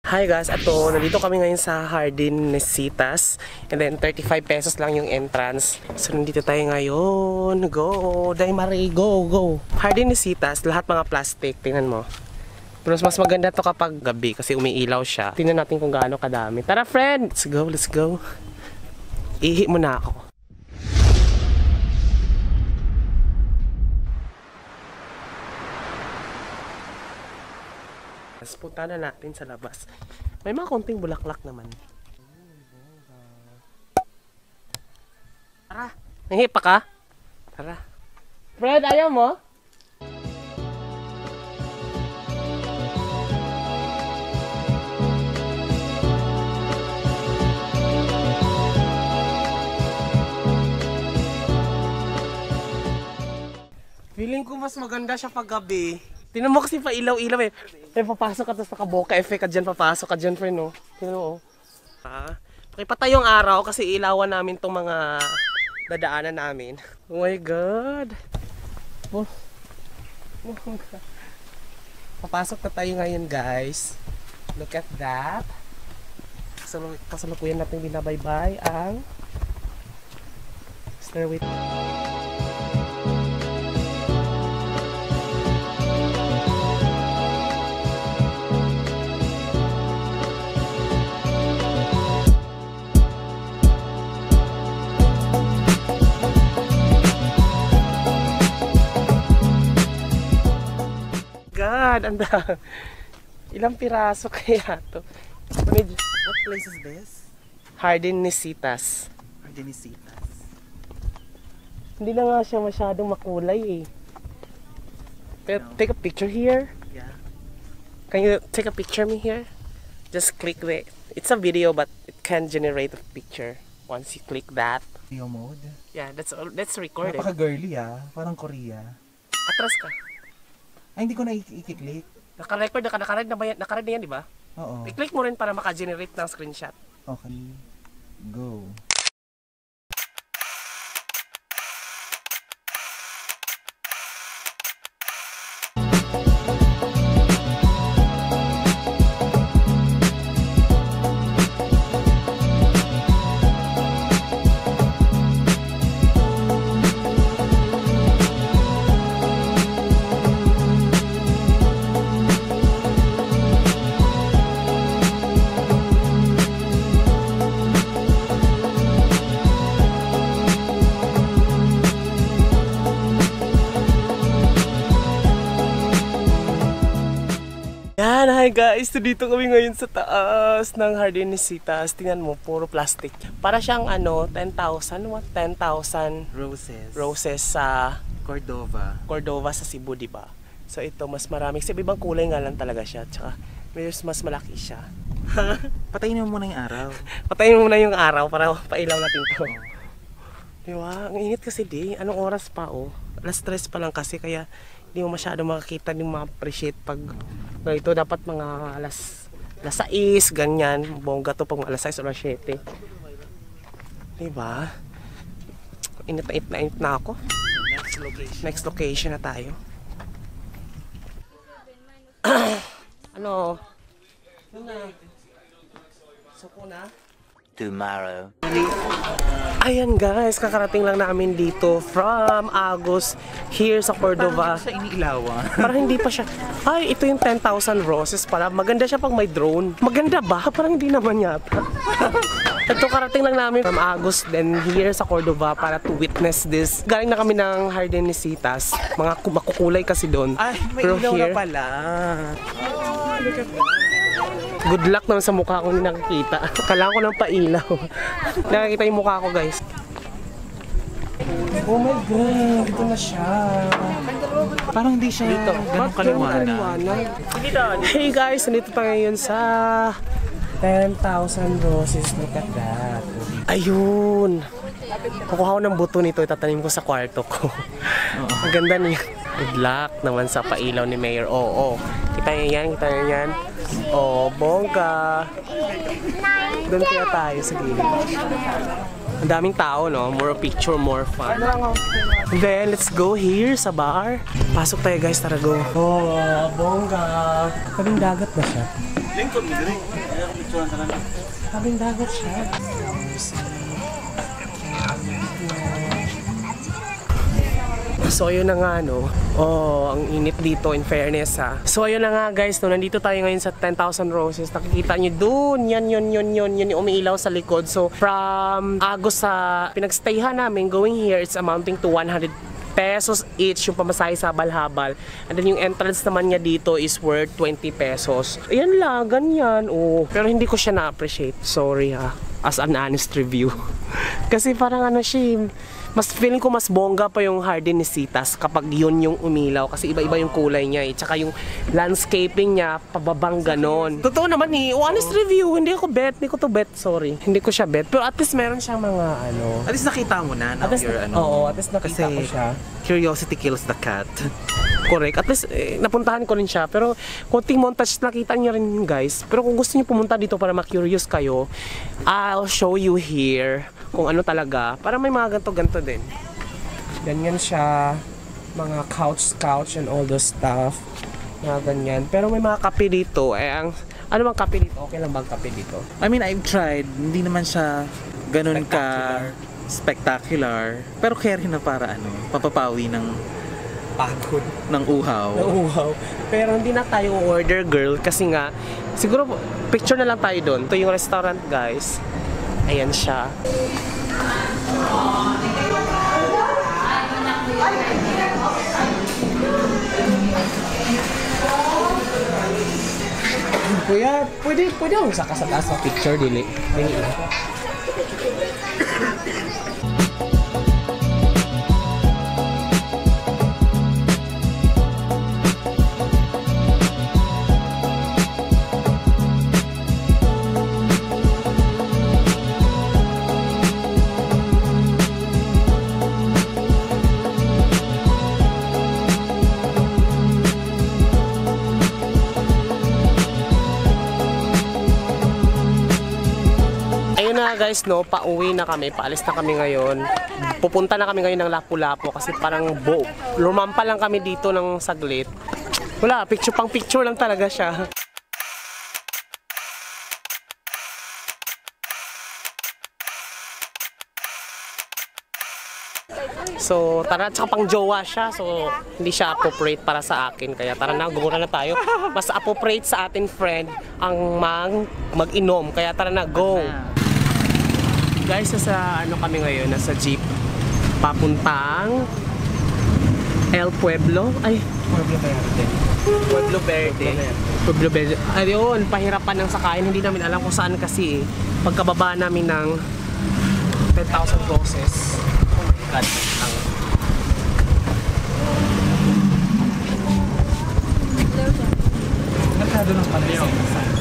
Hi guys, nandito kami ngayon sa Jardinesitas. And then 35 pesos lang yung entrance. So nandito tayo ngayon. Go! Day Marie, go! Go! Jardinesitas, lahat mga plastic. Tingnan mo. Pero mas maganda to kapag gabi kasi umiilaw siya. Tingnan natin kung gaano kadami. Tara friend! Let's go, let's go. Ihi muna ako. Punta na natin sa labas. May mga konting bulaklak naman. Tara! Nahipa ka? Tara. Fred, ayaw mo? Feeling ko mas maganda siya pag gabi. Tingnan mo kasi pa ilaw-ilaw eh. Ay, papasok ka tapos nakaboka effect ka dyan, papasok ka dyan friend no. Tingnan mo oh. Pakipatay yung araw kasi ilawan namin tong mga dadaanan namin. Oh my god. Oh my god. Papasok na tayo ngayon guys. Look at that. Kasalukuyan natin binabaybay ang stairway. God, anda. Ilang piraso kaya to? What place is this? Jardinesitas. Jardinesitas. Hindi na nga siya masyadong makulay eh. Pero take a picture here. Yeah. Can you take a picture me here? Just click the... It's a video but it can generate a picture once you click that. Video mode? Yeah, that's recorded. Napaka-girly ah. Parang Korea. Atras ka. Ay, hindi ko na i-click. Naka-record, naka-record na ba yan? Naka-record na yan, di ba? Oo. I-click mo rin para maka-generate ng screenshot. Okay. Go. Yan, hi guys! So dito kami ngayon sa taas ng Jardinesitas. Tingnan mo, puro plastic. Para siyang 10,000 roses sa Cordova sa Cebu, diba? So ito, mas marami. Kasi ibang kulay nga lang talaga siya. Tsaka mas malaki siya. Patayin mo muna yung araw. Patayin mo muna yung araw para pailaw natin to. Diba? Ang init kasi di. Anong oras pa oh? Alas 3 pa lang kasi kaya hindi mo masyado makakita, hindi mo ma-appreciate pag ito dapat mga alas 6, ganyan. Bongga to pag alas 6 o alas 7. Diba? Init na ako. Next location na tayo. Ano? Suko na? Tomorrow. Ayan guys, kakarating lang namin dito from Agus here sa Cordova. Parang siya iniilawan. Parang hindi pa siya. Ay, ito yung 10,000 roses pala. Maganda siya pag may drone. Maganda ba? Parang hindi naman yata. Ito karating lang namin from Agus then here sa Cordova para to witness this. Galing na kami ng Jardinesitas. Mga makukulay kasi doon. Ay, may ilaw na pala. Oh, look at that. Good luck naman sa mukha ko nakikita. Kailangan ko ng pailaw. Nakikita yung mukha ko guys. Oh my god, ito na siya. Parang hindi siya ganun kaliwanag. Hey guys, nandito tayo ngayon sa 10,000 roses. Look at that. Ayun. Kukuha ko ng buto nito, itatanim ko sa kwarto ko. Ang ganda niya. Good luck naman sa pailaw ni Mayor. Oo. Kita niyo yan, kita niyo yan. Oh, bongga. Doon kaya tayo sa gilid. Ang daming tao, no? More picture, more fun. Then, let's go here sa bar. Pasok tayo guys, tara go. Oh, bongga. Kaming dagat ba siya? Tabing dagat siya. So ayun na nga no. Oh, ang init dito in fairness ha. So ayun na nga guys no, nandito tayo ngayon sa 10,000 Roses. Nakikita nyo dun, yan yung umiilaw sa likod. So from Agos sa pinagstayhan namin going here, it's amounting to 100 pesos each yung pamasahe sa habal-habal. And then yung entrance naman niya dito is worth 20 pesos. Ayan lang, ganyan. Oh. Pero hindi ko siya na-appreciate. Sorry ha. As an honest review. Kasi parang ano siya, mas feeling ko mas bongga pa yung Hardin ni Citas kapag yun yung umilaw kasi iba-iba yung kulay niya eh. Tsaka yung landscaping niya pababang ganon. Totoo naman eh, honest review, hindi ko to bet, sorry. Hindi ko siya bet, pero at least meron siyang mga ano. At least nakita mo na. At least, oo, at least nakita ko siya. Curiosity kills the cat. Correct. At least napuntahan ko rin siya. Pero konting montage nakita niyo rin guys. Pero kung gusto niyo pumunta dito para ma-curious kayo, I'll show you here kung ano talaga. Para may mga ganto-ganto din. Ganyan siya. Mga couch and all those stuff. Mga ganyan. Pero may mga kape dito. Ano bang kape dito? Okay lang bang kape dito? I mean, I've tried. Hindi naman siya ganun ka spectacular. Pero carry na para papapawi ng pagod ng uhaw. Pero hindi na tayo order girl kasi nga siguro picture na lang tayo doon. Ito yung restaurant guys. Ayan siya. Kuya, pwede akong saka sa taas ng picture dili. Guys, no, pauwi na kami, paalis na kami ngayon. Pupunta na kami ngayon ng Lapu-Lapu kasi parang lumampa lang kami dito ng saglit. Wala, picture lang talaga siya. So, tara, tsaka pang jowa siya. So, hindi siya appropriate para sa akin. Kaya tara na, gumura na tayo. Mas appropriate sa atin, friend, ang mag-inom. Kaya tara na, go! Guys, nasa kami ngayon, nasa jeep papuntang El Pueblo. Ay, Pueblo Verde. Ayun, pahirapan ng sakayan. Hindi namin alam kung saan kasi pagkababa namin ng 10,000 Roses. Oh my God. Merkado ng Palacio.